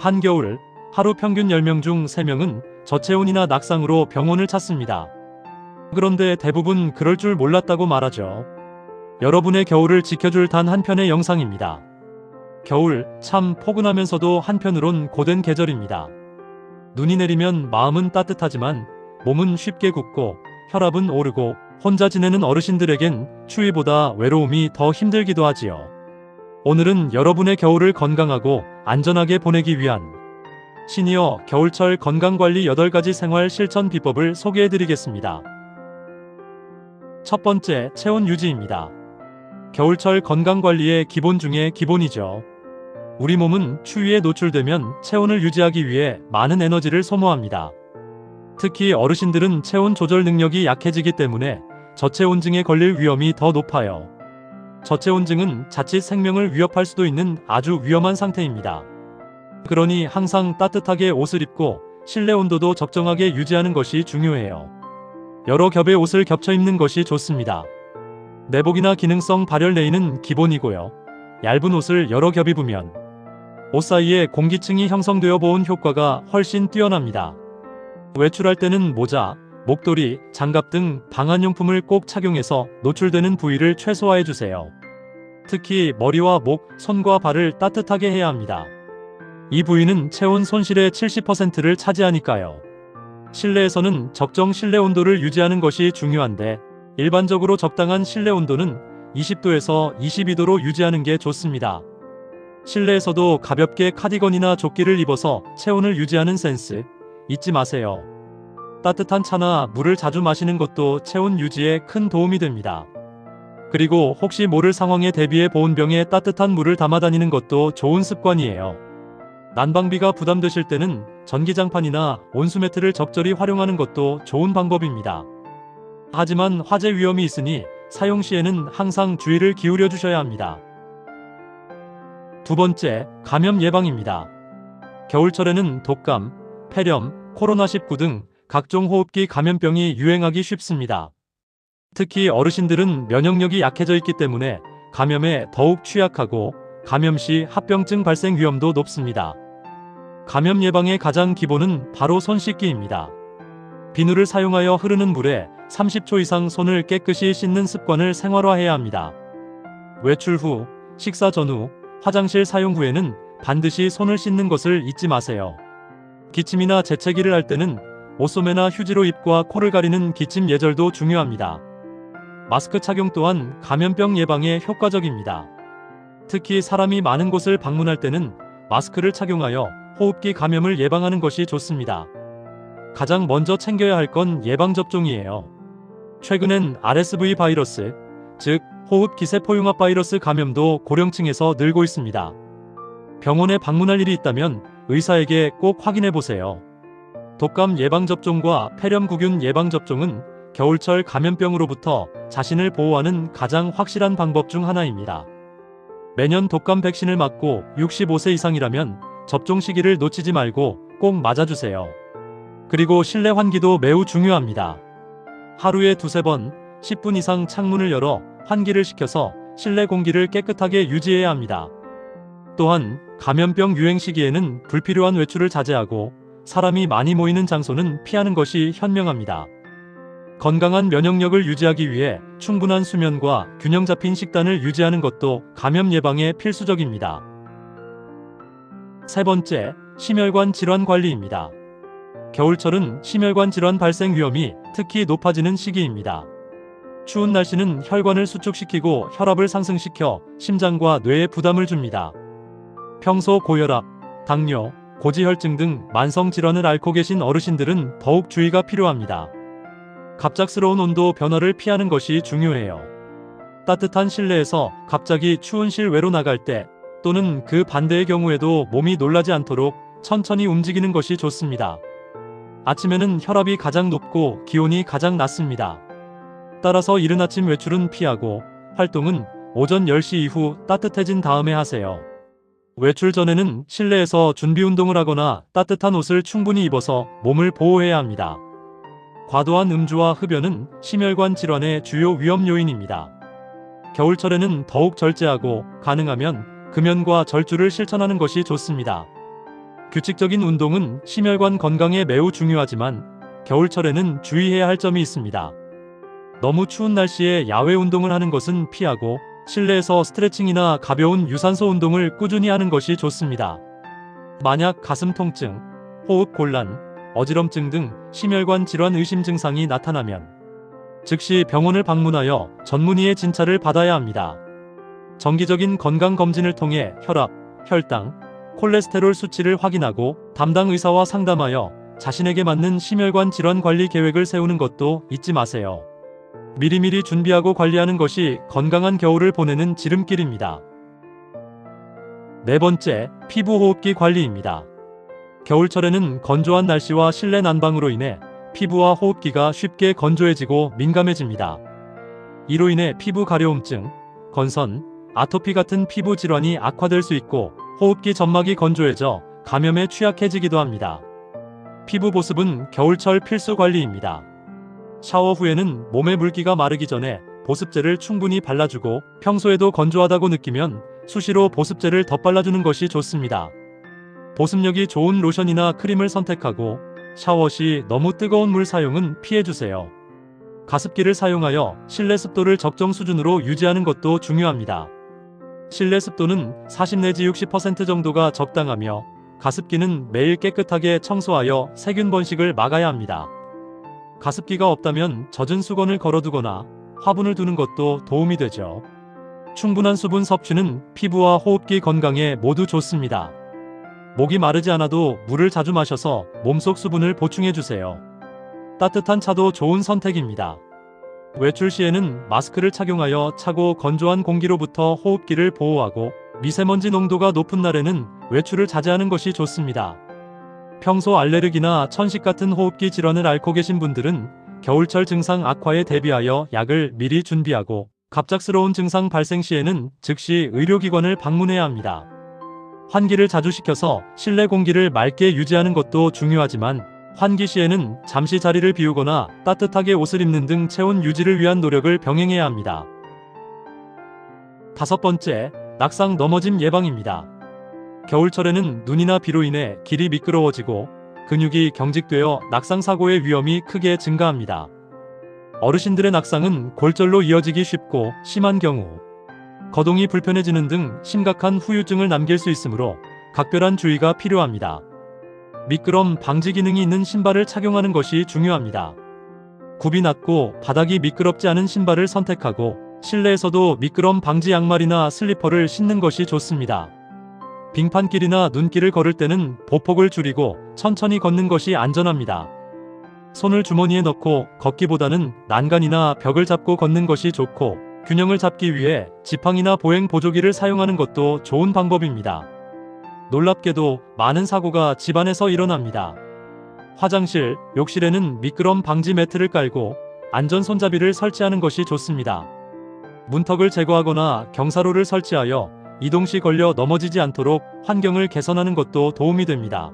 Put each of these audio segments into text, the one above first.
한겨울 하루 평균 10명 중 3명은 저체온이나 낙상으로 병원을 찾습니다. 그런데 대부분 그럴 줄 몰랐다고 말하죠. 여러분의 겨울을 지켜줄 단 한 편의 영상입니다. 겨울 참 포근하면서도 한편으론 고된 계절입니다. 눈이 내리면 마음은 따뜻하지만 몸은 쉽게 굳고 혈압은 오르고 혼자 지내는 어르신들에겐 추위보다 외로움이 더 힘들기도 하지요. 오늘은 여러분의 겨울을 건강하고 안전하게 보내기 위한 시니어 겨울철 건강관리 8가지 생활 실천 비법을 소개해드리겠습니다. 첫 번째, 체온 유지입니다. 겨울철 건강관리의 기본 중에 기본이죠. 우리 몸은 추위에 노출되면 체온을 유지하기 위해 많은 에너지를 소모합니다. 특히 어르신들은 체온 조절 능력이 약해지기 때문에 저체온증에 걸릴 위험이 더 높아요. 저체온증은 자칫 생명을 위협할 수도 있는 아주 위험한 상태입니다. 그러니 항상 따뜻하게 옷을 입고 실내 온도도 적정하게 유지하는 것이 중요해요. 여러 겹의 옷을 겹쳐 입는 것이 좋습니다. 내복이나 기능성 발열 레인은 기본이고요. 얇은 옷을 여러 겹 입으면 옷 사이에 공기층이 형성되어 보온 효과가 훨씬 뛰어납니다. 외출할 때는 모자, 목도리, 장갑 등 방한용품을 꼭 착용해서 노출되는 부위를 최소화해주세요. 특히 머리와 목, 손과 발을 따뜻하게 해야 합니다. 이 부위는 체온 손실의 70%를 차지하니까요. 실내에서는 적정 실내 온도를 유지하는 것이 중요한데 일반적으로 적당한 실내 온도는 20도에서 22도로 유지하는 게 좋습니다. 실내에서도 가볍게 카디건이나 조끼를 입어서 체온을 유지하는 센스 잊지 마세요. 따뜻한 차나 물을 자주 마시는 것도 체온 유지에 큰 도움이 됩니다. 그리고 혹시 모를 상황에 대비해 보온병에 따뜻한 물을 담아 다니는 것도 좋은 습관이에요. 난방비가 부담되실 때는 전기장판이나 온수매트를 적절히 활용하는 것도 좋은 방법입니다. 하지만 화재 위험이 있으니 사용 시에는 항상 주의를 기울여 주셔야 합니다. 두 번째, 감염 예방입니다. 겨울철에는 독감, 폐렴, 코로나19 등 각종 호흡기 감염병이 유행하기 쉽습니다. 특히 어르신들은 면역력이 약해져 있기 때문에 감염에 더욱 취약하고 감염 시 합병증 발생 위험도 높습니다. 감염 예방의 가장 기본은 바로 손 씻기입니다. 비누를 사용하여 흐르는 물에 30초 이상 손을 깨끗이 씻는 습관을 생활화해야 합니다. 외출 후, 식사 전후, 화장실 사용 후에는 반드시 손을 씻는 것을 잊지 마세요. 기침이나 재채기를 할 때는 옷소매나 휴지로 입과 코를 가리는 기침 예절도 중요합니다. 마스크 착용 또한 감염병 예방에 효과적입니다. 특히 사람이 많은 곳을 방문할 때는 마스크를 착용하여 호흡기 감염을 예방하는 것이 좋습니다. 가장 먼저 챙겨야 할 건 예방접종이에요. 최근엔 RSV 바이러스, 즉 호흡기세포융합 바이러스 감염도 고령층에서 늘고 있습니다. 병원에 방문할 일이 있다면 의사에게 꼭 확인해 보세요. 독감 예방접종과 폐렴구균 예방접종은 겨울철 감염병으로부터 자신을 보호하는 가장 확실한 방법 중 하나입니다. 매년 독감 백신을 맞고 65세 이상이라면 접종 시기를 놓치지 말고 꼭 맞아주세요. 그리고 실내 환기도 매우 중요합니다. 하루에 2~3번 10분 이상 창문을 열어 환기를 시켜서 실내 공기를 깨끗하게 유지해야 합니다. 또한 감염병 유행 시기에는 불필요한 외출을 자제하고 사람이 많이 모이는 장소는 피하는 것이 현명합니다. 건강한 면역력을 유지하기 위해 충분한 수면과 균형 잡힌 식단을 유지하는 것도 감염 예방에 필수적입니다. 세 번째, 심혈관 질환 관리입니다. 겨울철은 심혈관 질환 발생 위험이 특히 높아지는 시기입니다. 추운 날씨는 혈관을 수축시키고 혈압을 상승시켜 심장과 뇌에 부담을 줍니다. 평소 고혈압, 당뇨, 고지혈증 등 만성 질환을 앓고 계신 어르신들은 더욱 주의가 필요합니다. 갑작스러운 온도 변화를 피하는 것이 중요해요. 따뜻한 실내에서 갑자기 추운 실외로 나갈 때 또는 그 반대의 경우에도 몸이 놀라지 않도록 천천히 움직이는 것이 좋습니다. 아침에는 혈압이 가장 높고 기온이 가장 낮습니다. 따라서 이른 아침 외출은 피하고 활동은 오전 10시 이후 따뜻해진 다음에 하세요. 외출 전에는 실내에서 준비 운동을 하거나 따뜻한 옷을 충분히 입어서 몸을 보호해야 합니다. 과도한 음주와 흡연은 심혈관 질환의 주요 위험 요인입니다. 겨울철에는 더욱 절제하고 가능하면 금연과 절주를 실천하는 것이 좋습니다. 규칙적인 운동은 심혈관 건강에 매우 중요하지만 겨울철에는 주의해야 할 점이 있습니다. 너무 추운 날씨에 야외 운동을 하는 것은 피하고 실내에서 스트레칭이나 가벼운 유산소 운동을 꾸준히 하는 것이 좋습니다. 만약 가슴 통증, 호흡 곤란, 어지럼증 등 심혈관 질환 의심 증상이 나타나면 즉시 병원을 방문하여 전문의의 진찰을 받아야 합니다. 정기적인 건강검진을 통해 혈압, 혈당, 콜레스테롤 수치를 확인하고 담당 의사와 상담하여 자신에게 맞는 심혈관 질환 관리 계획을 세우는 것도 잊지 마세요. 미리미리 준비하고 관리하는 것이 건강한 겨울을 보내는 지름길입니다. 네 번째, 피부 호흡기 관리입니다. 겨울철에는 건조한 날씨와 실내 난방으로 인해 피부와 호흡기가 쉽게 건조해지고 민감해집니다. 이로 인해 피부 가려움증, 건선, 아토피 같은 피부 질환이 악화될 수 있고 호흡기 점막이 건조해져 감염에 취약해지기도 합니다. 피부 보습은 겨울철 필수 관리입니다. 샤워 후에는 몸의 물기가 마르기 전에 보습제를 충분히 발라주고 평소에도 건조하다고 느끼면 수시로 보습제를 덧발라주는 것이 좋습니다. 보습력이 좋은 로션이나 크림을 선택하고 샤워 시 너무 뜨거운 물 사용은 피해주세요. 가습기를 사용하여 실내 습도를 적정 수준으로 유지하는 것도 중요합니다. 실내 습도는 40 내지 60% 정도가 적당하며 가습기는 매일 깨끗하게 청소하여 세균 번식을 막아야 합니다. 가습기가 없다면 젖은 수건을 걸어두거나 화분을 두는 것도 도움이 되죠. 충분한 수분 섭취는 피부와 호흡기 건강에 모두 좋습니다. 목이 마르지 않아도 물을 자주 마셔서 몸속 수분을 보충해주세요. 따뜻한 차도 좋은 선택입니다. 외출 시에는 마스크를 착용하여 차고 건조한 공기로부터 호흡기를 보호하고 미세먼지 농도가 높은 날에는 외출을 자제하는 것이 좋습니다. 평소 알레르기나 천식 같은 호흡기 질환을 앓고 계신 분들은 겨울철 증상 악화에 대비하여 약을 미리 준비하고 갑작스러운 증상 발생 시에는 즉시 의료기관을 방문해야 합니다. 환기를 자주 시켜서 실내 공기를 맑게 유지하는 것도 중요하지만 환기 시에는 잠시 자리를 비우거나 따뜻하게 옷을 입는 등 체온 유지를 위한 노력을 병행해야 합니다. 다섯 번째, 낙상 넘어짐 예방입니다. 겨울철에는 눈이나 비로 인해 길이 미끄러워지고 근육이 경직되어 낙상 사고의 위험이 크게 증가합니다. 어르신들의 낙상은 골절로 이어지기 쉽고 심한 경우 거동이 불편해지는 등 심각한 후유증을 남길 수 있으므로 각별한 주의가 필요합니다. 미끄럼 방지 기능이 있는 신발을 착용하는 것이 중요합니다. 굽이 낮고 바닥이 미끄럽지 않은 신발을 선택하고 실내에서도 미끄럼 방지 양말이나 슬리퍼를 신는 것이 좋습니다. 빙판길이나 눈길을 걸을 때는 보폭을 줄이고 천천히 걷는 것이 안전합니다. 손을 주머니에 넣고 걷기보다는 난간이나 벽을 잡고 걷는 것이 좋고 균형을 잡기 위해 지팡이나 보행 보조기를 사용하는 것도 좋은 방법입니다. 놀랍게도 많은 사고가 집안에서 일어납니다. 화장실, 욕실에는 미끄럼 방지 매트를 깔고 안전 손잡이를 설치하는 것이 좋습니다. 문턱을 제거하거나 경사로를 설치하여 이동 시 걸려 넘어지지 않도록 환경을 개선하는 것도 도움이 됩니다.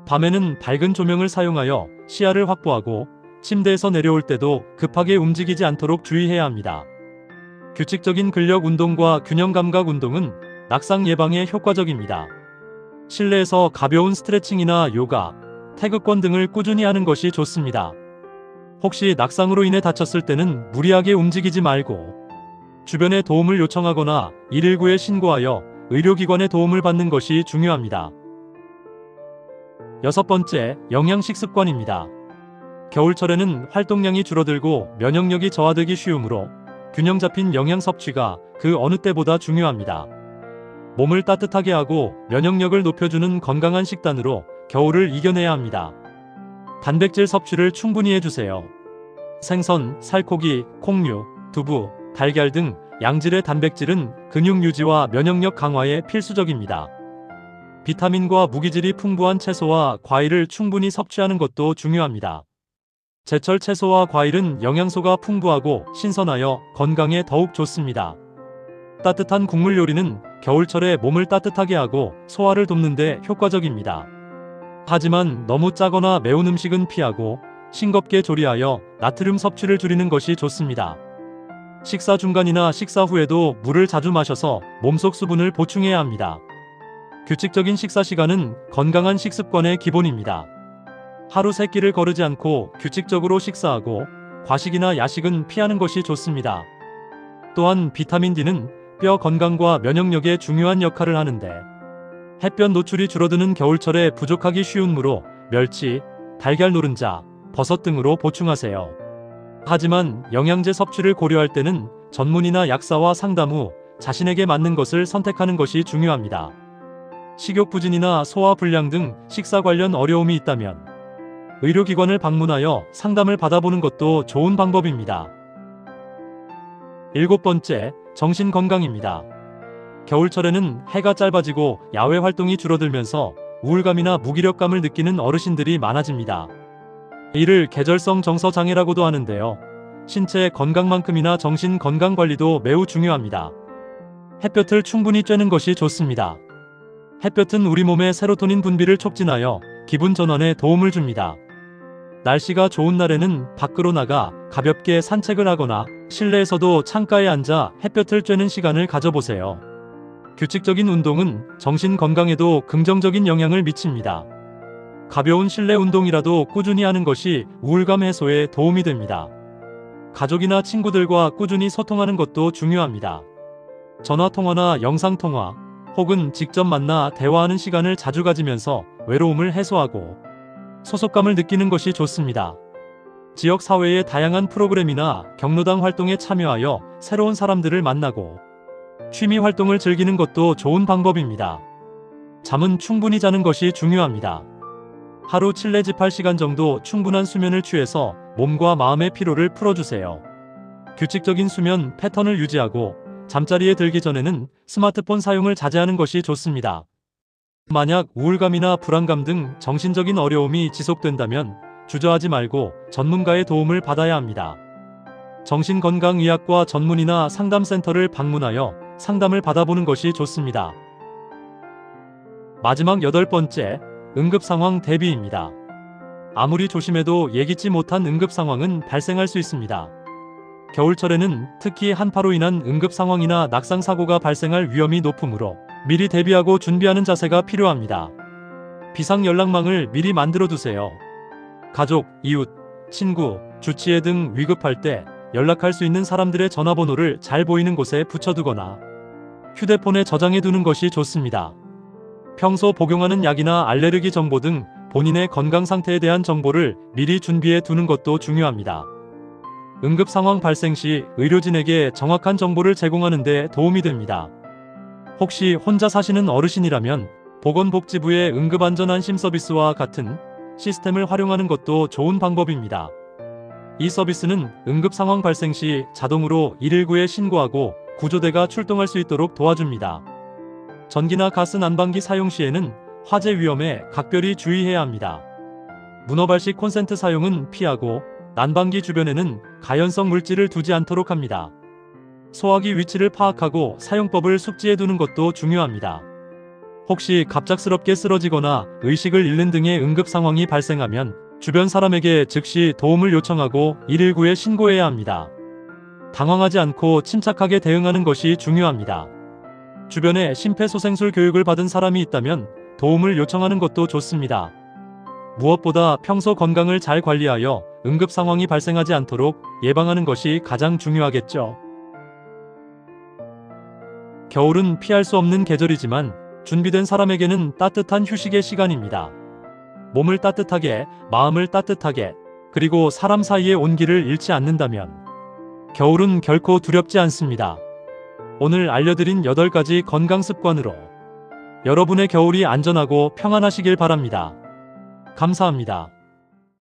밤에는 밝은 조명을 사용하여 시야를 확보하고 침대에서 내려올 때도 급하게 움직이지 않도록 주의해야 합니다. 규칙적인 근력 운동과 균형 감각 운동은 낙상 예방에 효과적입니다. 실내에서 가벼운 스트레칭이나 요가, 태극권 등을 꾸준히 하는 것이 좋습니다. 혹시 낙상으로 인해 다쳤을 때는 무리하게 움직이지 말고 주변에 도움을 요청하거나 119에 신고하여 의료기관의 도움을 받는 것이 중요합니다. 여섯 번째, 영양식 습관입니다. 겨울철에는 활동량이 줄어들고 면역력이 저하되기 쉬우므로 균형 잡힌 영양 섭취가 그 어느 때보다 중요합니다. 몸을 따뜻하게 하고 면역력을 높여주는 건강한 식단으로 겨울을 이겨내야 합니다. 단백질 섭취를 충분히 해주세요. 생선, 살코기, 콩류, 두부, 달걀 등 양질의 단백질은 근육 유지와 면역력 강화에 필수적입니다. 비타민과 무기질이 풍부한 채소와 과일을 충분히 섭취하는 것도 중요합니다. 제철 채소와 과일은 영양소가 풍부하고 신선하여 건강에 더욱 좋습니다. 따뜻한 국물 요리는 겨울철에 몸을 따뜻하게 하고 소화를 돕는 데 효과적입니다. 하지만 너무 짜거나 매운 음식은 피하고 싱겁게 조리하여 나트륨 섭취를 줄이는 것이 좋습니다. 식사 중간이나 식사 후에도 물을 자주 마셔서 몸속 수분을 보충해야 합니다. 규칙적인 식사 시간은 건강한 식습관의 기본입니다. 하루 3끼를 거르지 않고 규칙적으로 식사하고 과식이나 야식은 피하는 것이 좋습니다. 또한 비타민 D는 뼈 건강과 면역력에 중요한 역할을 하는데 햇볕 노출이 줄어드는 겨울철에 부족하기 쉬운 무로 멸치, 달걀 노른자, 버섯 등으로 보충하세요. 하지만 영양제 섭취를 고려할 때는 전문의나 약사와 상담 후 자신에게 맞는 것을 선택하는 것이 중요합니다. 식욕부진이나 소화불량 등 식사 관련 어려움이 있다면 의료기관을 방문하여 상담을 받아보는 것도 좋은 방법입니다. 7번째, 정신건강입니다. 겨울철에는 해가 짧아지고 야외 활동이 줄어들면서 우울감이나 무기력감을 느끼는 어르신들이 많아집니다. 이를 계절성 정서장애라고도 하는데요. 신체 건강만큼이나 정신 건강 관리도 매우 중요합니다. 햇볕을 충분히 쬐는 것이 좋습니다. 햇볕은 우리 몸의 세로토닌 분비를 촉진하여 기분 전환에 도움을 줍니다. 날씨가 좋은 날에는 밖으로 나가 가볍게 산책을 하거나 실내에서도 창가에 앉아 햇볕을 쬐는 시간을 가져보세요. 규칙적인 운동은 정신 건강에도 긍정적인 영향을 미칩니다. 가벼운 실내 운동이라도 꾸준히 하는 것이 우울감 해소에 도움이 됩니다. 가족이나 친구들과 꾸준히 소통하는 것도 중요합니다. 전화통화나 영상통화 혹은 직접 만나 대화하는 시간을 자주 가지면서 외로움을 해소하고 소속감을 느끼는 것이 좋습니다. 지역 사회의 다양한 프로그램이나 경로당 활동에 참여하여 새로운 사람들을 만나고 취미 활동을 즐기는 것도 좋은 방법입니다. 잠은 충분히 자는 것이 중요합니다. 하루 7내지 8시간 정도 충분한 수면을 취해서 몸과 마음의 피로를 풀어주세요. 규칙적인 수면 패턴을 유지하고 잠자리에 들기 전에는 스마트폰 사용을 자제하는 것이 좋습니다. 만약 우울감이나 불안감 등 정신적인 어려움이 지속된다면 주저하지 말고 전문가의 도움을 받아야 합니다. 정신건강의학과 전문의나 상담센터를 방문하여 상담을 받아보는 것이 좋습니다. 마지막 8번째, 응급상황 대비입니다. 아무리 조심해도 예기치 못한 응급상황은 발생할 수 있습니다. 겨울철에는 특히 한파로 인한 응급상황이나 낙상사고가 발생할 위험이 높으므로 미리 대비하고 준비하는 자세가 필요합니다. 비상연락망을 미리 만들어 두세요. 가족, 이웃, 친구, 주치의 등 위급할 때 연락할 수 있는 사람들의 전화번호를 잘 보이는 곳에 붙여두거나 휴대폰에 저장해 두는 것이 좋습니다. 평소 복용하는 약이나 알레르기 정보 등 본인의 건강 상태에 대한 정보를 미리 준비해 두는 것도 중요합니다. 응급 상황 발생 시 의료진에게 정확한 정보를 제공하는 데 도움이 됩니다. 혹시 혼자 사시는 어르신이라면 보건복지부의 응급안전안심 서비스와 같은 시스템을 활용하는 것도 좋은 방법입니다. 이 서비스는 응급 상황 발생 시 자동으로 119에 신고하고 구조대가 출동할 수 있도록 도와줍니다. 전기나 가스 난방기 사용 시에는 화재 위험에 각별히 주의해야 합니다. 문어발식 콘센트 사용은 피하고 난방기 주변에는 가연성 물질을 두지 않도록 합니다. 소화기 위치를 파악하고 사용법을 숙지해 두는 것도 중요합니다. 혹시 갑작스럽게 쓰러지거나 의식을 잃는 등의 응급 상황이 발생하면 주변 사람에게 즉시 도움을 요청하고 119에 신고해야 합니다. 당황하지 않고 침착하게 대응하는 것이 중요합니다. 주변에 심폐소생술 교육을 받은 사람이 있다면 도움을 요청하는 것도 좋습니다. 무엇보다 평소 건강을 잘 관리하여 응급 상황이 발생하지 않도록 예방하는 것이 가장 중요하겠죠. 겨울은 피할 수 없는 계절이지만 준비된 사람에게는 따뜻한 휴식의 시간입니다. 몸을 따뜻하게, 마음을 따뜻하게, 그리고 사람 사이의 온기를 잃지 않는다면 겨울은 결코 두렵지 않습니다. 오늘 알려드린 8가지 건강 습관으로 여러분의 겨울이 안전하고 평안하시길 바랍니다. 감사합니다.